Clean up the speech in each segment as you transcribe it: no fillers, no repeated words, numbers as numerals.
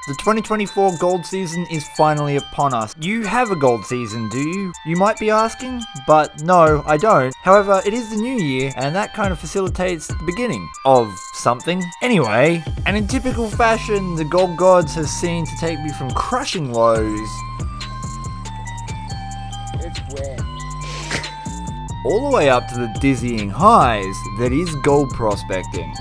The 2024 gold season is finally upon us. You have a gold season, do you? You might be asking, but no, I don't. However, it is the new year, and that kind of facilitates the beginning of something. Anyway, and in typical fashion, the gold gods has seen to take me from crushing lows all the way up to the dizzying highs that is gold prospecting.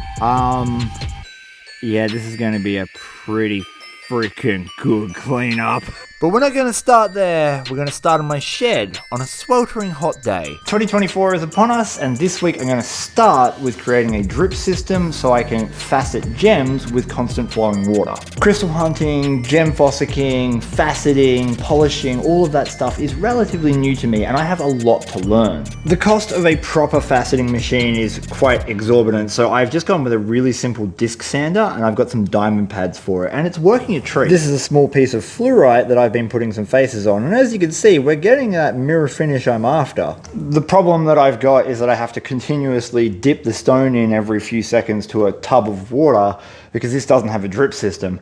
Yeah, this is going to be a pretty freaking good cleanup. But we're not going to start there. We're going to start in my shed on a sweltering hot day. 2024 is upon us, and this week I'm going to start with creating a drip system so I can facet gems with constant flowing water. Crystal hunting, gem fossicking, faceting, polishing, all of that stuff is relatively new to me, and I have a lot to learn. The cost of a proper faceting machine is quite exorbitant, so I've just gone with a really simple disc sander, and I've got some diamond pads for it, and it's working a treat. This is a small piece of fluorite that I've been putting some faces on, and as you can see, we're getting that mirror finish I'm after. The problem that I've got is that I have to continuously dip the stone in every few seconds to a tub of water because this doesn't have a drip system.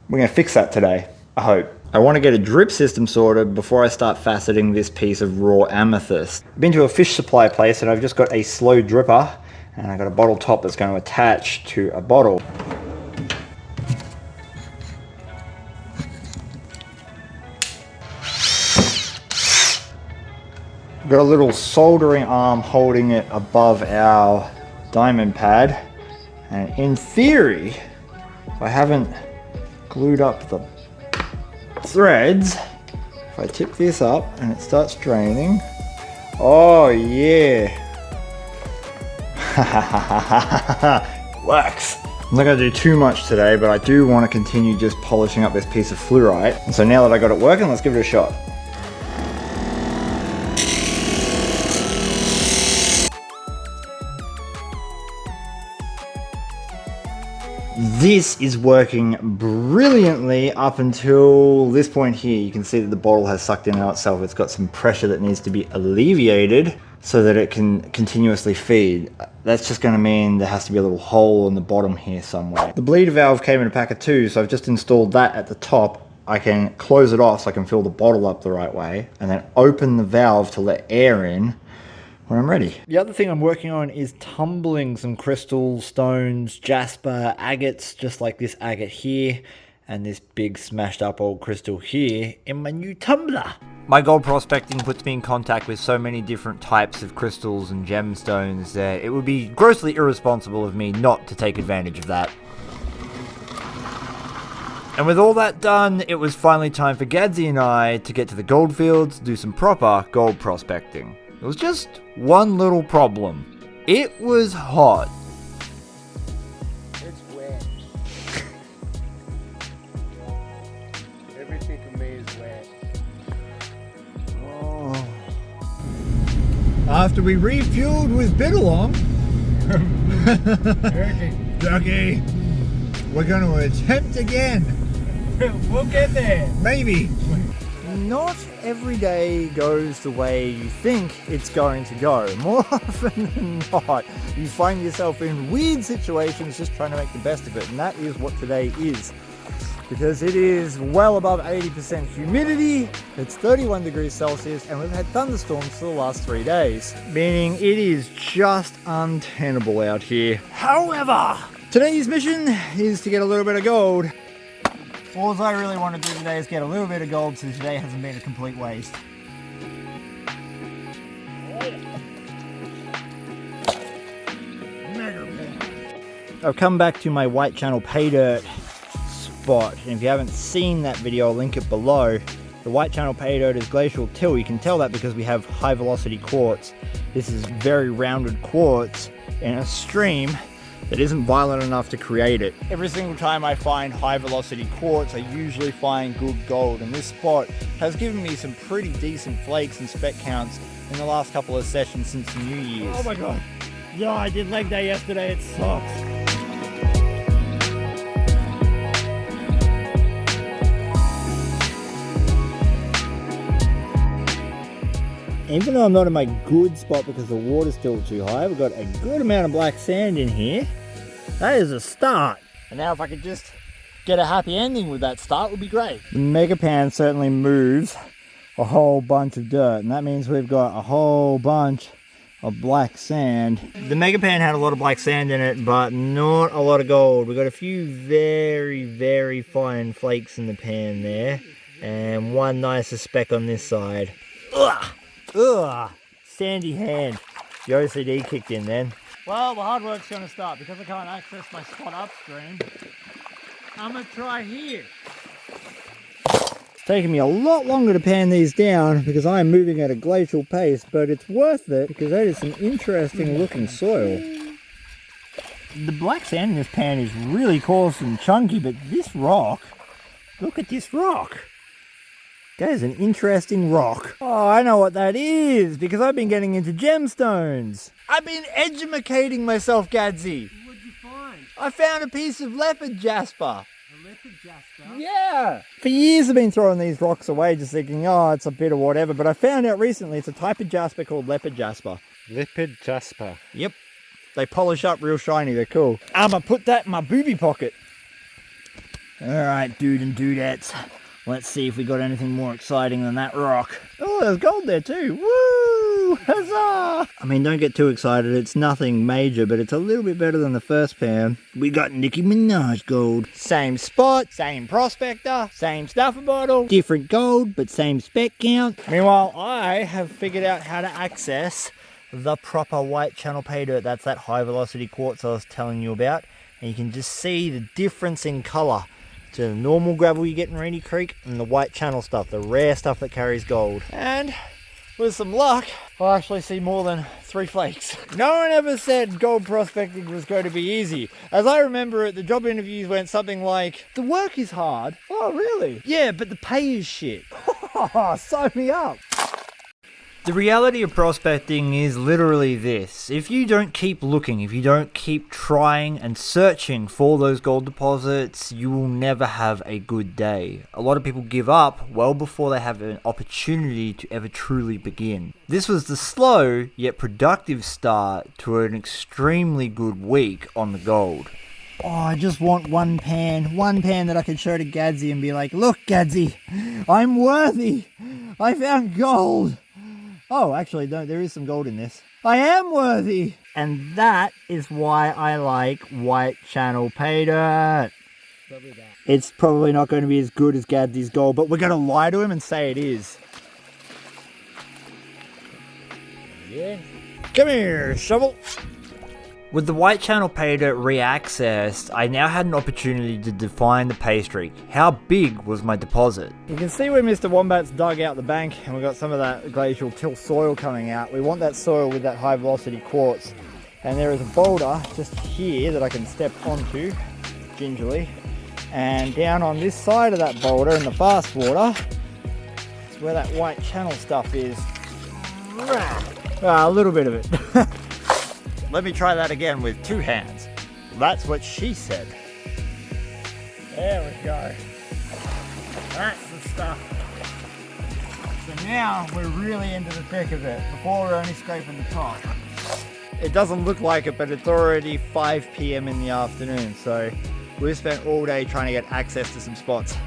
We're going to fix that today, I hope. I want to get a drip system sorted before I start faceting this piece of raw amethyst. I've been to a fish supply place and I've just got a slow dripper, and I've got a bottle top that's going to attach to a bottle. Got a little soldering arm holding it above our diamond pad, and in theory, if I haven't glued up the threads, if I tip this up and it starts draining, oh yeah, works. I'm not going to do too much today, but I do want to continue just polishing up this piece of fluorite, and so now that I got it working, let's give it a shot. This is working brilliantly up until this point here. You can see that the bottle has sucked in on itself. It's got some pressure that needs to be alleviated so that it can continuously feed. That's just going to mean there has to be a little hole in the bottom here somewhere. The bleed valve came in a pack of 2, so I've just installed that at the top. I can close it off so I can fill the bottle up the right way, and then open the valve to let air in when I'm ready. The other thing I'm working on is tumbling some crystals, stones, jasper, agates, just like this agate here, and this big smashed up old crystal here in my new tumbler. My gold prospecting puts me in contact with so many different types of crystals and gemstones that it would be grossly irresponsible of me not to take advantage of that. And with all that done, it was finally time for Gadsy and I to get to the gold fields to do some proper gold prospecting. It was just one little problem. It was hot. It's wet. Everything for me is wet. Oh. After we refueled with Bidalong, Ducky, we're going to attempt again. We'll get there. Maybe. Not every day goes the way you think it's going to go. More often than not, you find yourself in weird situations just trying to make the best of it, and that is what today is. Because it is well above 80% humidity, it's 31 degrees Celsius, and we've had thunderstorms for the last 3 days. Meaning it is just untenable out here. However, today's mission is to get a little bit of gold. All I really want to do today is get a little bit of gold so today hasn't been a complete waste. I've come back to my white channel Paydirt spot, and if you haven't seen that video, I'll link it below. The white channel Paydirt is glacial till. You can tell that because we have high velocity quartz. This is very rounded quartz in a stream that isn't violent enough to create it. Every single time I find high velocity quartz, I usually find good gold, and this spot has given me some pretty decent flakes and spec counts in the last couple of sessions since New Year's. Oh my god. Yeah, I did leg day yesterday, it sucks. Even though I'm not in my good spot because the water's still too high, we've got a good amount of black sand in here. That is a start. And now if I could just get a happy ending with that start would be great. The mega pan certainly moves a whole bunch of dirt, and that means we've got a whole bunch of black sand. The mega pan had a lot of black sand in it, but not a lot of gold. We got a few very, very fine flakes in the pan there, and one nicer speck on this side. Ugh! Ugh! Sandy hand. The OCD kicked in then. Well, the hard work's going to start because I can't access my spot upstream. I'm going to try here. It's taking me a lot longer to pan these down because I am moving at a glacial pace, but it's worth it because that is some interesting looking soil. The black sand in this pan is really coarse and chunky, but this rock, look at this rock. That is an interesting rock. Oh, I know what that is because I've been getting into gemstones. I've been educating myself, Gadsy. What'd you find? I found a piece of leopard jasper. A leopard jasper? Yeah. For years I've been throwing these rocks away just thinking, oh, it's a bit of whatever. But I found out recently it's a type of jasper called leopard jasper. Leopard jasper. Yep. They polish up real shiny. They're cool. I'm going to put that in my booby pocket. All right, dude and dudettes. Let's see if we got anything more exciting than that rock. Oh, there's gold there too. Woo! Huzzah! I mean, don't get too excited. It's nothing major, but it's a little bit better than the first pan. We got Nicki Minaj gold. Same spot, same prospector, same stuffer bottle. Different gold, but same spec count. Meanwhile, I have figured out how to access the proper white channel pay dirt. That's that high velocity quartz I was telling you about. And you can just see the difference in color to the normal gravel you get in Reedy Creek and the white channel stuff, the rare stuff that carries gold. And with some luck, I'll actually see more than 3 flakes. No one ever said gold prospecting was going to be easy. As I remember it, the job interviews went something like, the work is hard. Oh, really? Yeah, but the pay is shit. Sign me up. The reality of prospecting is literally this. If you don't keep looking, if you don't keep trying and searching for those gold deposits, you will never have a good day. A lot of people give up well before they have an opportunity to ever truly begin. This was the slow yet productive start to an extremely good week on the gold. Oh, I just want one pan that I can show to Gadsy and be like, look Gadsy, I'm worthy. I found gold. Oh, actually, no, there is some gold in this. I am worthy! And that is why I like white channel pay dirt. Probably that. It's probably not going to be as good as Gadsy's gold, but we're going to lie to him and say it is. Yeah. Come here, shovel! With the white channel pay dirt re-accessed, I now had an opportunity to define the pay streak. How big was my deposit? You can see where Mr. Wombat's dug out the bank and we got some of that glacial till soil coming out. We want that soil with that high velocity quartz. And there is a boulder just here that I can step onto gingerly. And down on this side of that boulder in the fast water is where that white channel stuff is. A little bit of it. Let me try that again with 2 hands. That's what she said. There we go. That's the stuff. So now we're really into the thick of it. Before we're only scraping the top. It doesn't look like it, but it's already 5 p.m. in the afternoon. So we've spent all day trying to get access to some spots.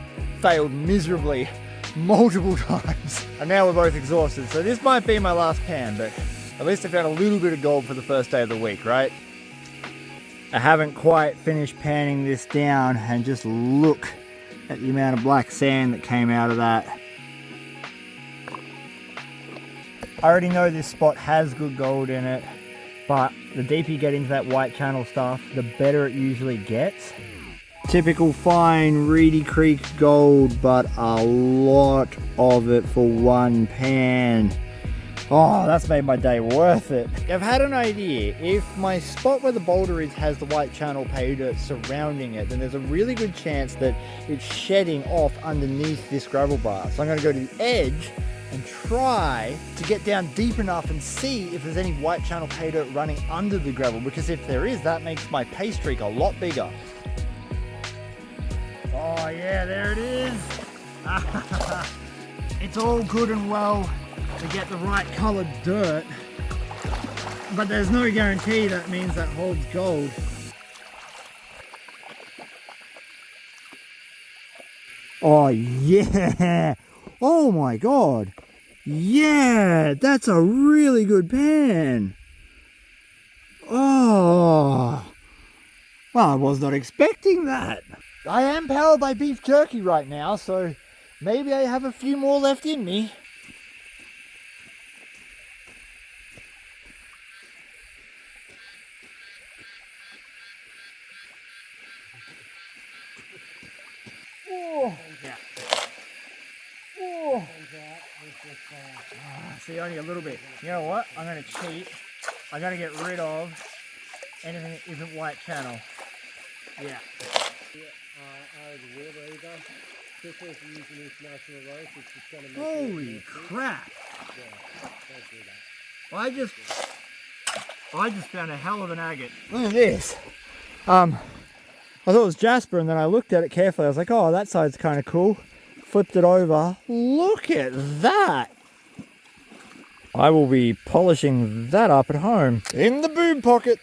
Failed miserably multiple times. And now we're both exhausted. So this might be my last pan, but at least I found a little bit of gold for the first day of the week, right? I haven't quite finished panning this down, and just look at the amount of black sand that came out of that. I already know this spot has good gold in it, but the deeper you get into that white channel stuff, the better it usually gets. Typical fine Reedy Creek gold, but a lot of it for one pan. Oh, that's made my day worth it. I've had an idea. If my spot where the boulder is has the white channel pay dirt surrounding it, then there's a really good chance that it's shedding off underneath this gravel bar. So I'm going to go to the edge and try to get down deep enough and see if there's any white channel pay dirt running under the gravel, because if there is, that makes my pay streak a lot bigger. Oh yeah, there it is. It's all good and well to get the right coloured dirt, but there's no guarantee that means that holds gold. Oh yeah! Oh my god! Yeah! That's a really good pan! Oh! Well, I was not expecting that. I am powered by beef jerky right now, so maybe I have a few more left in me. Oh, yeah. Oh. See, only a little bit. You know what? I'm going to cheat. I'm going to get rid of anything that isn't white channel. Yeah. Holy crap! I just found a hell of an agate. Look at this. I thought it was jasper, and then I looked at it carefully. I was like, oh, that side's kind of cool. Flipped it over. Look at that. I will be polishing that up at home. In the boom pocket.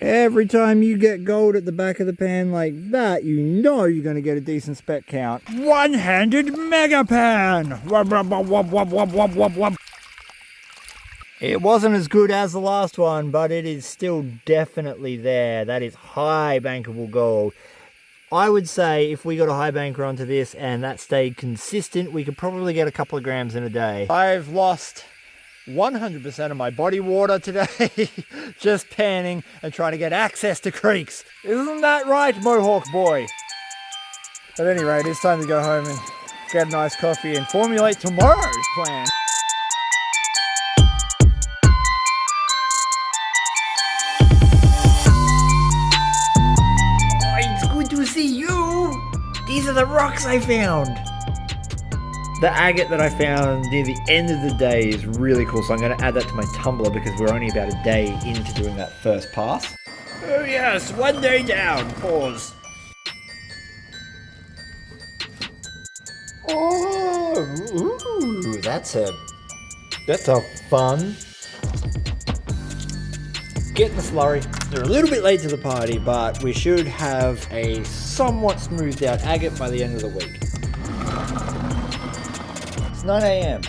Every time you get gold at the back of the pan like that, you know you're going to get a decent spec count. One-handed mega pan. Wub, wub, wub, wub, wub, wub, wub, wub, wub. It wasn't as good as the last one, but it is still definitely there. That is high bankable gold. I would say if we got a high banker onto this and that stayed consistent, we could probably get a couple of grams in a day. I've lost 100% of my body water today, just panning and trying to get access to creeks. Isn't that right, Mohawk boy? At any rate, it's time to go home and get a nice coffee and formulate tomorrow's plan. To see you! These are the rocks I found! The agate that I found near the end of the day is really cool, so I'm going to add that to my tumbler because we're only about a day into doing that first pass. Oh yes, one day down. Pause. Oh, ooh, that's a fun. Get in the slurry. They're a little bit late to the party, but we should have a somewhat smoothed out agate by the end of the week. It's 9 AM.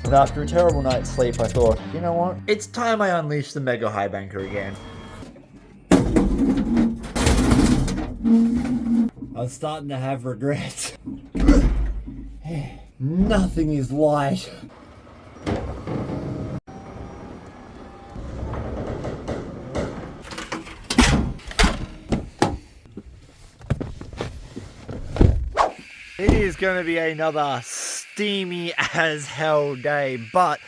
And after a terrible night's sleep, I thought, you know what? It's time I unleash the mega high banker again. I'm starting to have regrets. Nothing is light. It is going to be another steamy as hell day, but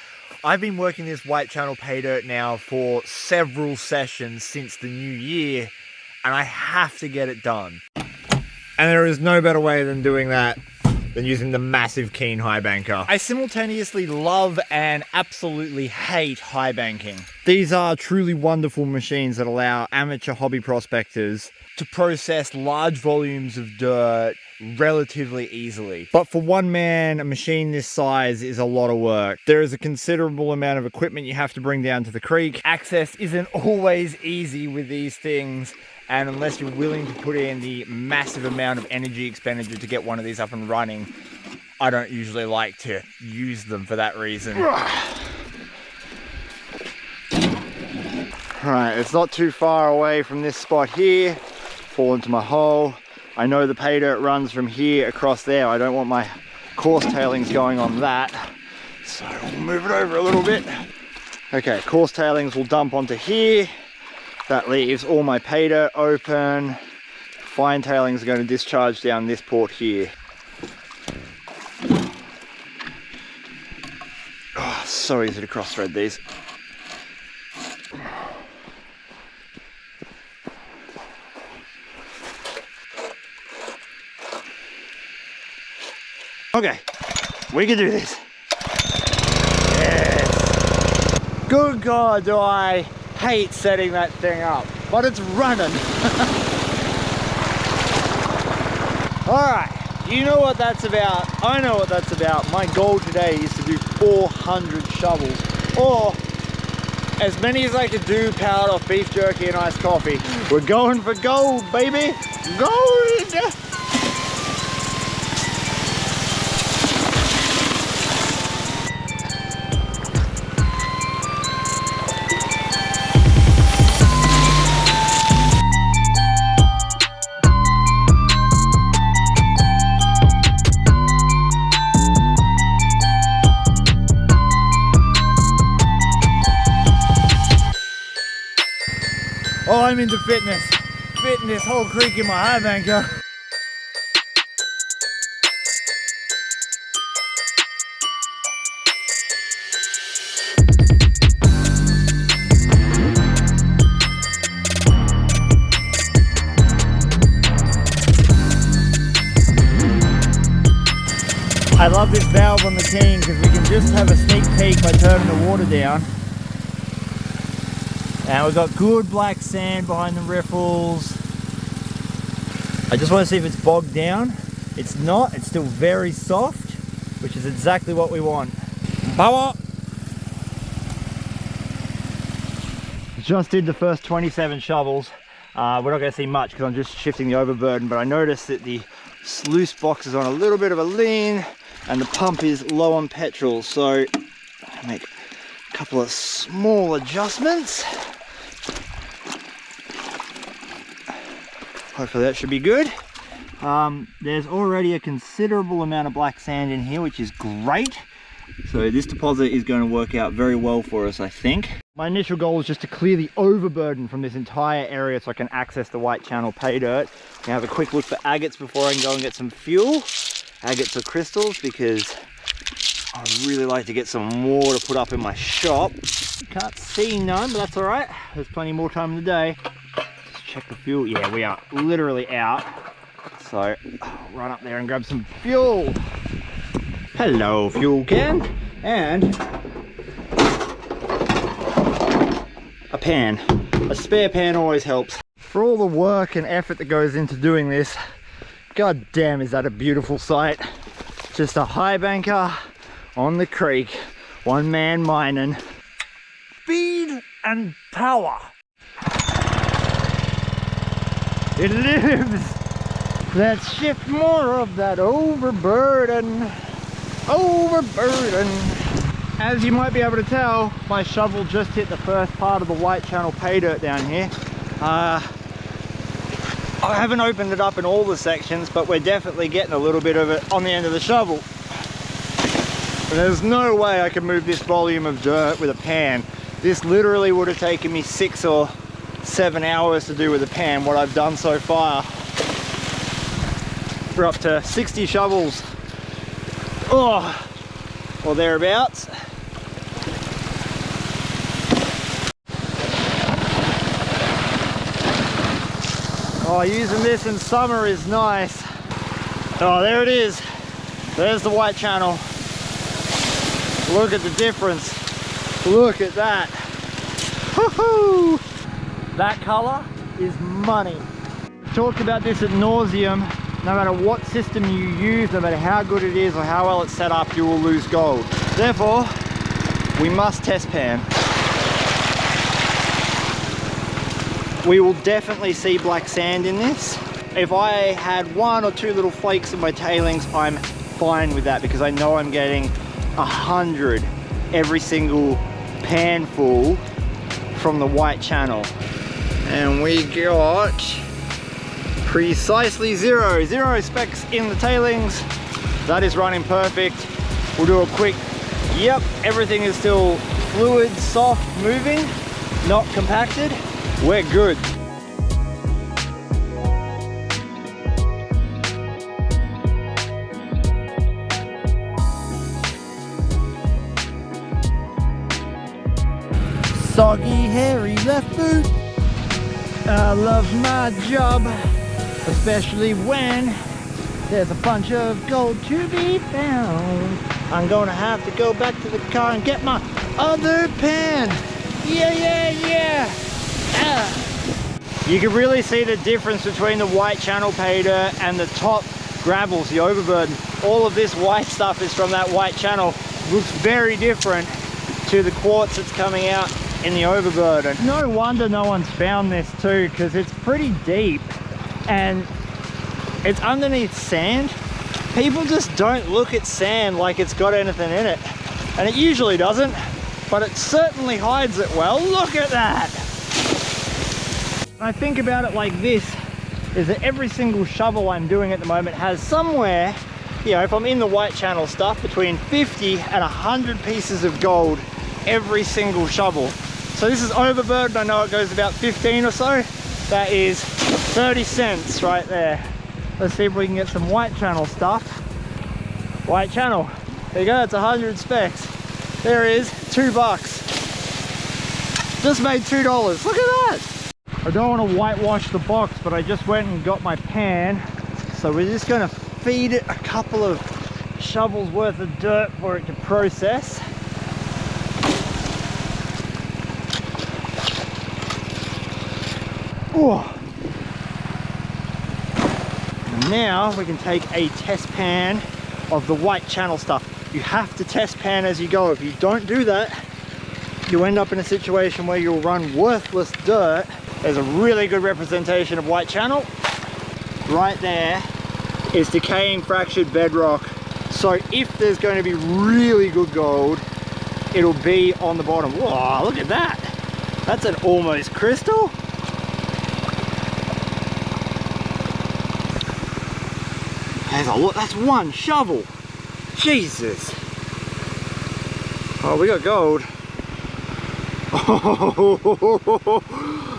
I've been working this white channel pay dirt now for several sessions since the new year, and I have to get it done. And there is no better way than doing that than using the massive Keen high banker. I simultaneously love and absolutely hate high banking. These are truly wonderful machines that allow amateur hobby prospectors to process large volumes of dirt relatively easily. But for one man, a machine this size is a lot of work. There is a considerable amount of equipment you have to bring down to the creek. Access isn't always easy with these things, and unless you're willing to put in the massive amount of energy expenditure to get one of these up and running, I don't usually like to use them for that reason. Alright, it's not too far away from this spot here. Fall into my hole. I know the pay dirt runs from here across there. I don't want my coarse tailings going on that. So we'll move it over a little bit. Okay, coarse tailings will dump onto here. That leaves all my pay dirt open. Fine tailings are going to discharge down this port here. Oh, so easy to cross thread these. Okay, we can do this. Yes. Good God, do I hate setting that thing up, but it's running. Alright, you know what that's about. I know what that's about. My goal today is to do 400 shovels, or as many as I could do powered off beef jerky and iced coffee. We're going for gold, baby. Gold! I'm into fitness. Fitting this whole creek in my highbanker. I love this valve on the King because we can just have a sneak peek by turning the water down. And we've got good black sand behind the riffles. I just want to see if it's bogged down. It's not, it's still very soft, which is exactly what we want. Power! Just did the first 27 shovels. We're not going to see much because I'm just shifting the overburden, but I noticed that the sluice box is on a little bit of a lean and the pump is low on petrol, so I make a couple of small adjustments. Hopefully that should be good. There's already a considerable amount of black sand in here, which is great. So this deposit is going to work out very well for us, I think. My initial goal is just to clear the overburden from this entire area so I can access the white channel pay dirt. I'm gonna have a quick look for agates before I can go and get some fuel. Agates or crystals, because I'd really like to get some more to put up in my shop. Can't see none, but that's all right. There's plenty more time in the day. Just check the fuel. Yeah, we are literally out. So I'll run up there and grab some fuel. Hello, fuel can. And a pan. A spare pan always helps. For all the work and effort that goes into doing this, god damn is that a beautiful sight. Just a highbanker on the creek, one man mining. Speed and power. It lives. Let's shift more of that overburden. Overburden. As you might be able to tell, my shovel just hit the first part of the white channel pay dirt down here. I haven't opened it up in all the sections, but we're definitely getting a little bit of it on the end of the shovel. And there's no way I can move this volume of dirt with a pan. This literally would have taken me 6 or 7 hours to do with a pan, what I've done so far. We're up to 60 shovels. Oh, or thereabouts. Oh, using this in summer is nice. Oh, there it is. There's the white channel. Look at the difference. Look at that. Woohoo! That color is money. Talked about this ad nauseum. No matter what system you use, no matter how good it is or how well it's set up, you will lose gold. Therefore, we must test pan. We will definitely see black sand in this. If I had 1 or 2 little flakes in my tailings, I'm fine with that because I know I'm getting 100 every single pan full from the white channel. And we got precisely 0 specks in the tailings. That is running perfect. We'll do a quick, yep, everything is still fluid, soft, moving, not compacted. We're good. Soggy, hairy left boot. I love my job, especially when there's a bunch of gold to be found. I'm gonna have to go back to the car and get my other pan. Yeah. You can really see the difference between the white channel pay dirt and the top gravels, the overburden. All of this white stuff is from that white channel. Looks very different to the quartz that's coming out in the overburden. No wonder no one's found this too, because it's pretty deep and it's underneath sand. People just don't look at sand like it's got anything in it, and it usually doesn't, but it certainly hides it well. Look at that. I think about it like this, is that every single shovel I'm doing at the moment has somewhere, you know, if I'm in the white channel stuff, between 50 and 100 pieces of gold every single shovel. So this is overburden. I know it goes about 15 or so. That is 30 cents right there. Let's see if we can get some white channel stuff. White channel. There you go, it's 100 specs. There is $2. Just made $2. Look at that. I don't want to whitewash the box, but I just went and got my pan. So we're just going to feed it a couple of shovels worth of dirt for it to process. Oh. Now we can take a test pan of the white channel stuff. You have to test pan as you go. If you don't do that, you end up in a situation where you'll run worthless dirt. There's a really good representation of white channel. Right there is decaying fractured bedrock. So if there's going to be really good gold, it'll be on the bottom. Whoa, look at that. That's an almost crystal. There's a lot, that's one shovel. Jesus. Oh, we got gold. Oh,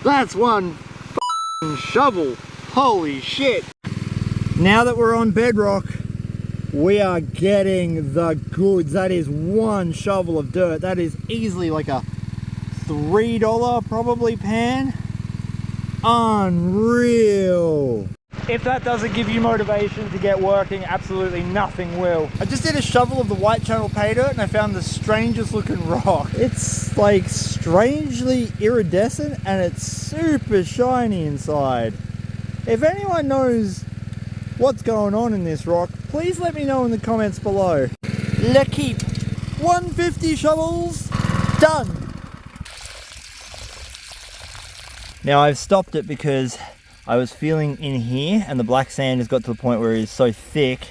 that's one shovel. Holy shit. Now that we're on bedrock, we are getting the goods. That is one shovel of dirt. That is easily like a $3 probably pan. Unreal. If that doesn't give you motivation to get working, absolutely nothing will. I just did a shovel of the white channel pay dirt and I found the strangest looking rock. It's like strangely iridescent and it's super shiny inside. If anyone knows what's going on in this rock, please let me know in the comments below. Lucky 150 shovels done. Now I've stopped it because I was feeling in here and the black sand has got to the point where it is so thick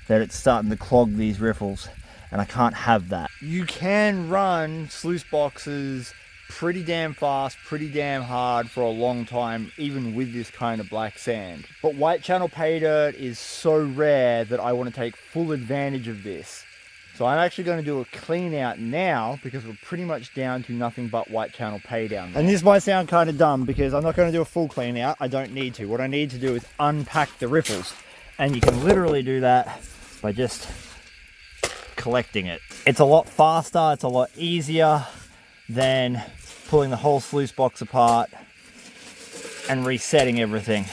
that it's starting to clog these riffles and I can't have that. You can run sluice boxes pretty damn fast, pretty damn hard for a long time, even with this kind of black sand. But white channel pay dirt is so rare that I want to take full advantage of this. So I'm actually going to do a clean out now because we're pretty much down to nothing but white channel pay down there. And this might sound kind of dumb because I'm not going to do a full clean out. I don't need to. What I need to do is unpack the riffles. And you can literally do that by just collecting it. It's a lot faster. It's a lot easier than pulling the whole sluice box apart and resetting everything.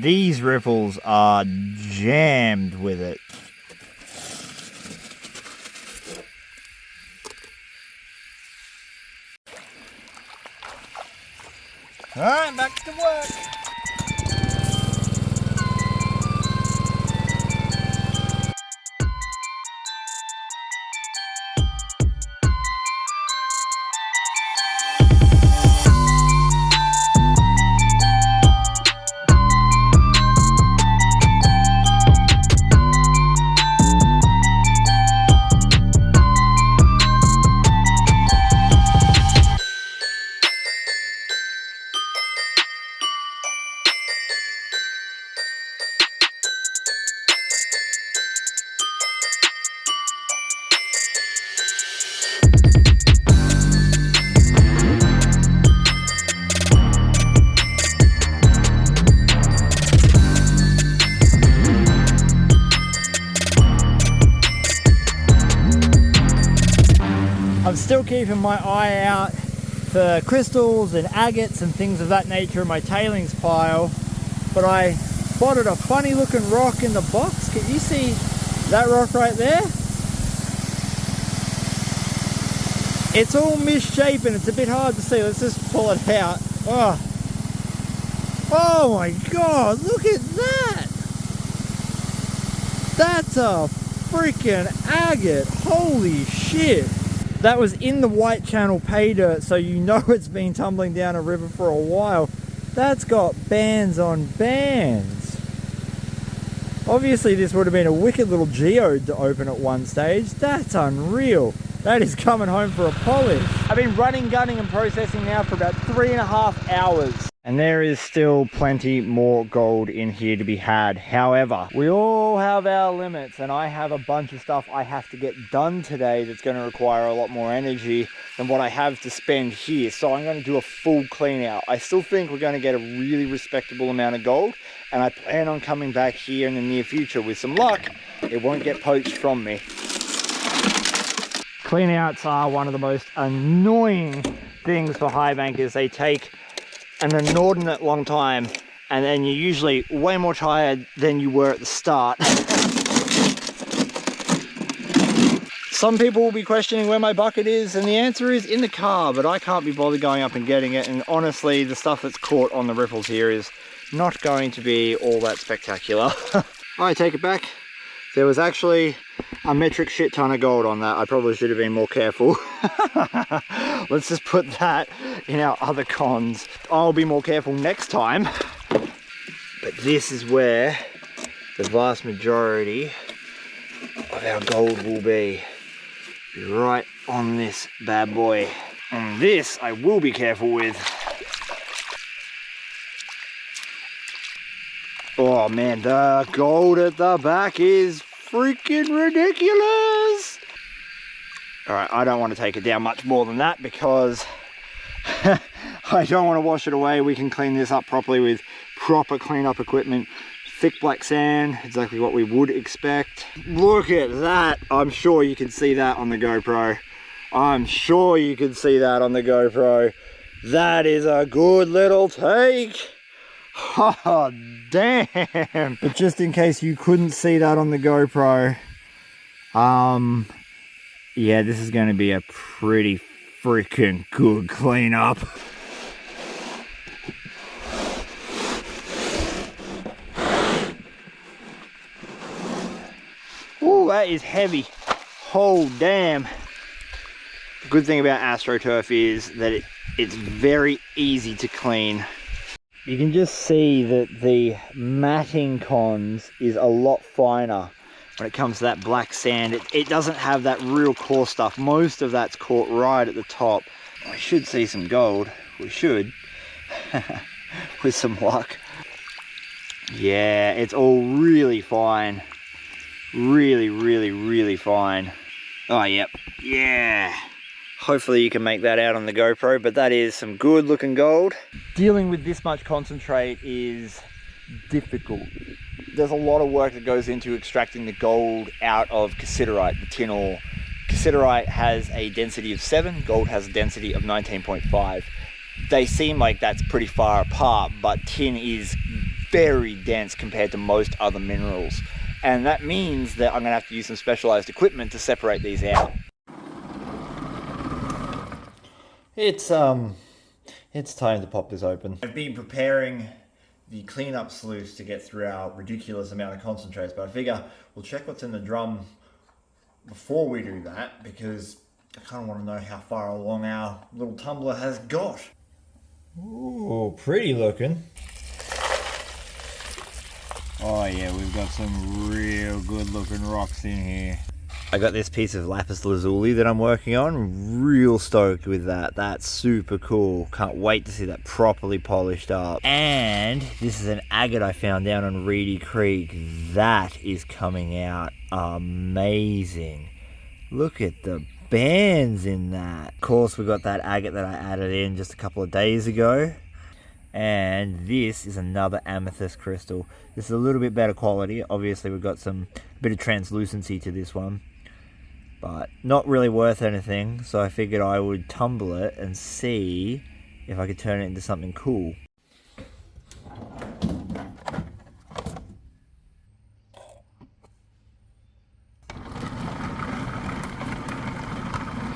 These riffles are jammed with it. All right, back to work. I'm still keeping my eye out for crystals and agates and things of that nature in my tailings pile, but I spotted a funny looking rock in the box. Can you see that rock right there? It's all misshapen, it's a bit hard to see. Let's just pull it out. Oh my god, look at that! That's a freaking agate, holy shit! That was in the white channel pay dirt, so you know it's been tumbling down a river for a while. That's got bands on bands. Obviously this would have been a wicked little geode to open at one stage. That's unreal. That is coming home for a polish. I've been running, gunning and processing now for about 3.5 hours. And there is still plenty more gold in here to be had. However, we all have our limits, and I have a bunch of stuff I have to get done today that's going to require a lot more energy than what I have to spend here. So I'm going to do a full clean out. I still think we're going to get a really respectable amount of gold, and I plan on coming back here in the near future. With some luck, it won't get poached from me. Clean outs are one of the most annoying things for high bankers. They take an inordinate long time, and then you're usually way more tired than you were at the start. Some people will be questioning where my bucket is, and the answer is in the car, but I can't be bothered going up and getting it. And honestly, the stuff that's caught on the riffles here is not going to be all that spectacular. I take it back. There was actually a metric shit ton of gold on that. I probably should have been more careful. Let's just put that in our other cons. I'll be more careful next time. But this is where the vast majority of our gold will be. Right on this bad boy. And this I will be careful with. Oh man, the gold at the back is freaking ridiculous. All right, I don't want to take it down much more than that because I don't want to wash it away. We can clean this up properly with proper cleanup equipment. Thick black sand, exactly what we would expect. Look at that. I'm sure you can see that on the GoPro. I'm sure you can see that on the GoPro. That is a good little take. Oh, damn. But just in case you couldn't see that on the GoPro, yeah, this is going to be a pretty freaking good cleanup. Oh, that is heavy. Oh, damn. The good thing about AstroTurf is that it's very easy to clean. You can just see that the matting cons is a lot finer when it comes to that black sand. It doesn't have that real coarse stuff. Most of that's caught right at the top. I should see some gold. We should. With some luck. Yeah, it's all really fine. Really, really, really fine. Oh, yep. Yeah. Hopefully you can make that out on the GoPro, but that is some good looking gold. Dealing with this much concentrate is difficult. There's a lot of work that goes into extracting the gold out of cassiterite, the tin ore. Cassiterite has a density of 7, gold has a density of 19.5. They seem like that's pretty far apart, but tin is very dense compared to most other minerals. And that means that I'm gonna have to use some specialized equipment to separate these out. It's time to pop this open. I've been preparing the cleanup sluice to get through our ridiculous amount of concentrates, but I figure we'll check what's in the drum before we do that, because I kind of want to know how far along our little tumbler has got. Ooh, pretty looking. Oh yeah, we've got some real good looking rocks in here. I got this piece of lapis lazuli that I'm working on. Real stoked with that. That's super cool. Can't wait to see that properly polished up. And this is an agate I found down on Reedy Creek. That is coming out amazing. Look at the bands in that. Of course, we got that agate that I added in just a couple of days ago. And this is another amethyst crystal. This is a little bit better quality. Obviously, we've got a bit of translucency to this one, but not really worth anything. So I figured I would tumble it and see if I could turn it into something cool.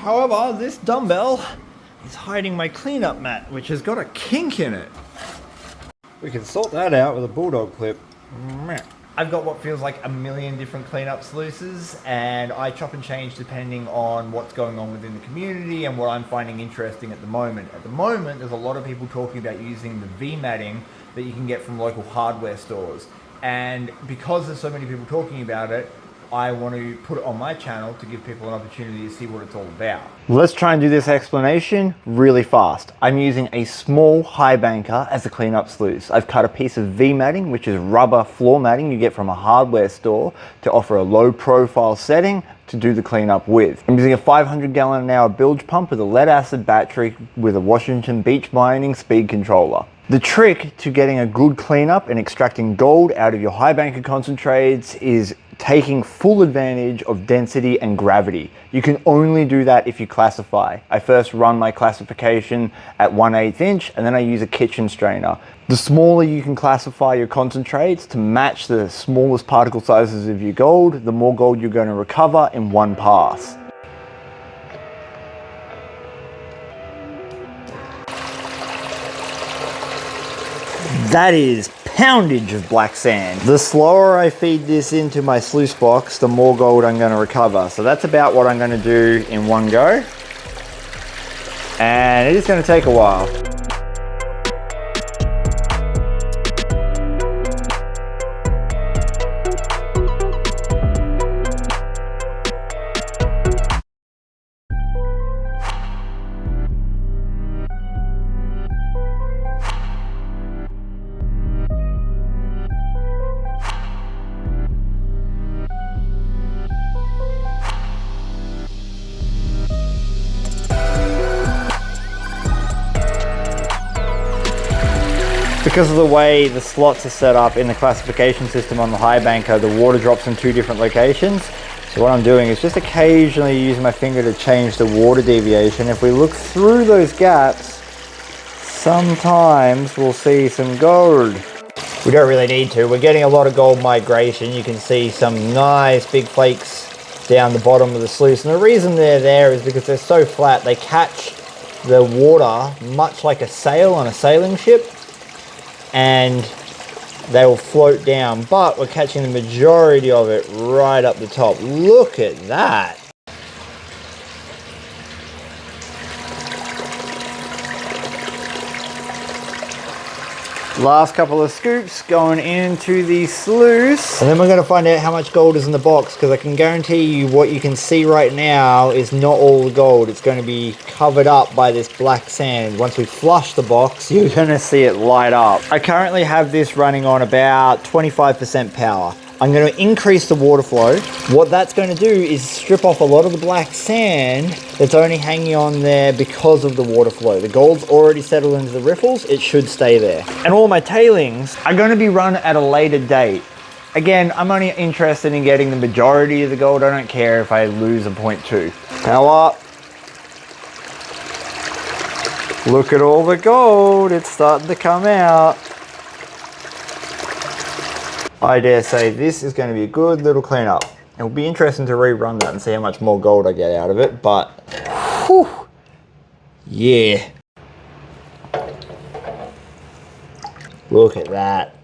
However, this dumbbell is hiding my cleanup mat, which has got a kink in it. We can sort that out with a bulldog clip. I've got what feels like a million different cleanup sluices, and I chop and change depending on what's going on within the community and what I'm finding interesting at the moment. At the moment, there's a lot of people talking about using the V-matting that you can get from local hardware stores. And because there's so many people talking about it, I want to put it on my channel to give people an opportunity to see what it's all about. Let's try and do this explanation really fast. I'm using a small highbanker as a cleanup sluice. I've cut a piece of V matting, which is rubber floor matting you get from a hardware store, to offer a low profile setting to do the cleanup with. I'm using a 500 gallon an hour bilge pump with a lead acid battery with a Washington Beach mining speed controller. The trick to getting a good cleanup and extracting gold out of your highbanker concentrates is taking full advantage of density and gravity. You can only do that if you classify. I first run my classification at 1/8 inch and then I use a kitchen strainer. The smaller you can classify your concentrates to match the smallest particle sizes of your gold, the more gold you're going to recover in one pass. That is poundage of black sand. The slower I feed this into my sluice box, the more gold I'm going to recover. So that's about what I'm going to do in one go. And it is going to take a while. Because of the way the slots are set up in the classification system on the highbanker, the water drops in two different locations. So what I'm doing is just occasionally using my finger to change the water deviation. If we look through those gaps, sometimes we'll see some gold. We don't really need to. We're getting a lot of gold migration. You can see some nice big flakes down the bottom of the sluice. And the reason they're there is because they're so flat, they catch the water much like a sail on a sailing ship, and they will float down, but we're catching the majority of it right up the top. Look at that. Last couple of scoops going into the sluice. And then we're going to find out how much gold is in the box, because I can guarantee you what you can see right now is not all the gold. It's going to be covered up by this black sand. Once we flush the box, you're going to see it light up. I currently have this running on about 25% power. I'm going to increase the water flow. What that's going to do is strip off a lot of the black sand that's only hanging on there because of the water flow. The gold's already settled into the riffles, it should stay there. And all my tailings are going to be run at a later date. Again, I'm only interested in getting the majority of the gold. I don't care if I lose a 0.2. Power. Look at all the gold, it's starting to come out. I dare say this is going to be a good little cleanup. It will be interesting to rerun that and see how much more gold I get out of it, but whew, yeah. Look at that.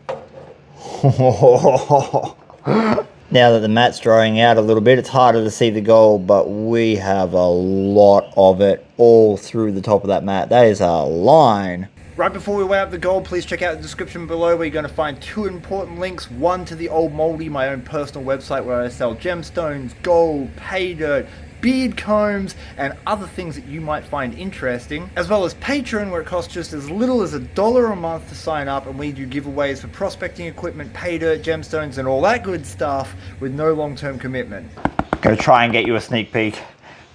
Now that the mat's drying out a little bit, it's harder to see the gold, but we have a lot of it all through the top of that mat. That is a line. Right before we weigh up the gold, please check out the description below where you're going to find two important links. One to the Old Moldy, my own personal website where I sell gemstones, gold, Paydirt, beard combs, and other things that you might find interesting. As well as Patreon, where it costs just as little as $1 a month to sign up, and we do giveaways for prospecting equipment, Paydirt, gemstones, and all that good stuff with no long-term commitment. Gonna try and get you a sneak peek.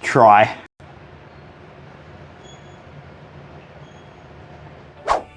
Try.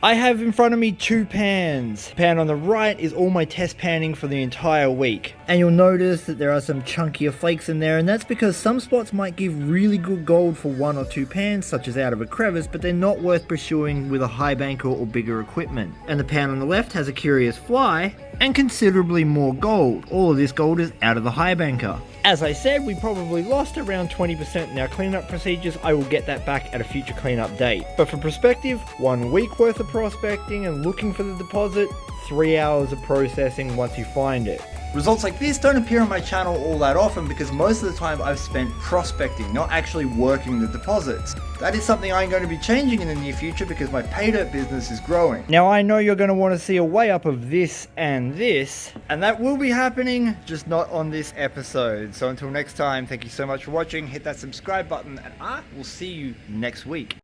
I have in front of me two pans. The pan on the right is all my test panning for the entire week. And you'll notice that there are some chunkier flakes in there, and that's because some spots might give really good gold for 1 or 2 pans, such as out of a crevice, but they're not worth pursuing with a highbanker or bigger equipment. And the pan on the left has a curious fly and considerably more gold. All of this gold is out of the highbanker. As I said, we probably lost around 20% in our cleanup procedures. I will get that back at a future cleanup date. But for perspective, 1 week worth of prospecting and looking for the deposit, 3 hours of processing once you find it. Results like this don't appear on my channel all that often because most of the time I've spent prospecting, not actually working the deposits. That is something I'm going to be changing in the near future because my Paydirt business is growing. Now I know you're going to want to see a way up of this, and that will be happening, just not on this episode. So until next time, thank you so much for watching. Hit that subscribe button, and I will see you next week.